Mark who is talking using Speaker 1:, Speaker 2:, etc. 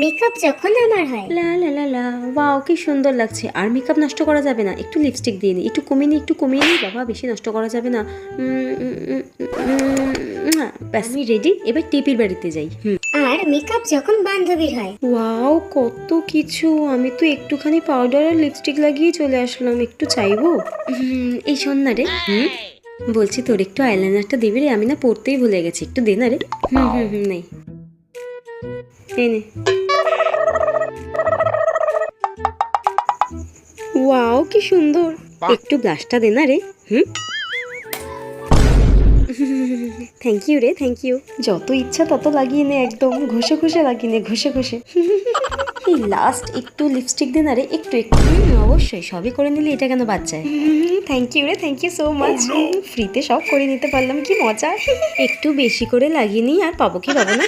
Speaker 1: Makeup যখন আমার হয়।
Speaker 2: লা লা লা লা, ওয়াও কি সুন্দর লাগছে। আর মেকআপ নষ্ট করা যাবে না, একটু লিপস্টিক দিয়ে নিই, একটু কমিয়ে নিই, একটু কমিয়ে নিই, বাবা বেশি নষ্ট করা যাবে না। ব্যাস আমি রেডি, এবার টিপির বাড়িতে যাই।
Speaker 1: আর মেকআপ যখন বান্ধবীর হয়।
Speaker 2: ওয়াও কত কিছু। আমি তো একটুখানি পাউডার আর লিপস্টিক লাগিয়ে চলে আসলাম, একটু চাইবো? এই শোন না রে, বলছি তোর একটু আইলাইনারটা দিবি রে, আমি না পড়তেই ভুলে গেছি, একটু দে না রে। নেই, এই নে। ওয়াও কি সুন্দর, একটু ব্লাশটা দে না রে। থ্যাংক ইউ রে, থ্যাংক ইউ। যত ইচ্ছা তত লাগিয়ে নে, একদম ঘষে ঘষে লাগিয়ে নে, ঘষে ঘষে। এই লাস্ট একটু লিপস্টিক দে না রে, একটু একটু। অবশ্যই, সবই করে নিলে এটা কেন বাদ যায়। থ্যাংক ইউ রে, থ্যাংক ইউ সো মাচ। ফ্রিতে সব করে নিতে পারলাম, কি মজা। একটু বেশি করে লাগিয়ে নিই, আর পাবো কি পাবো না।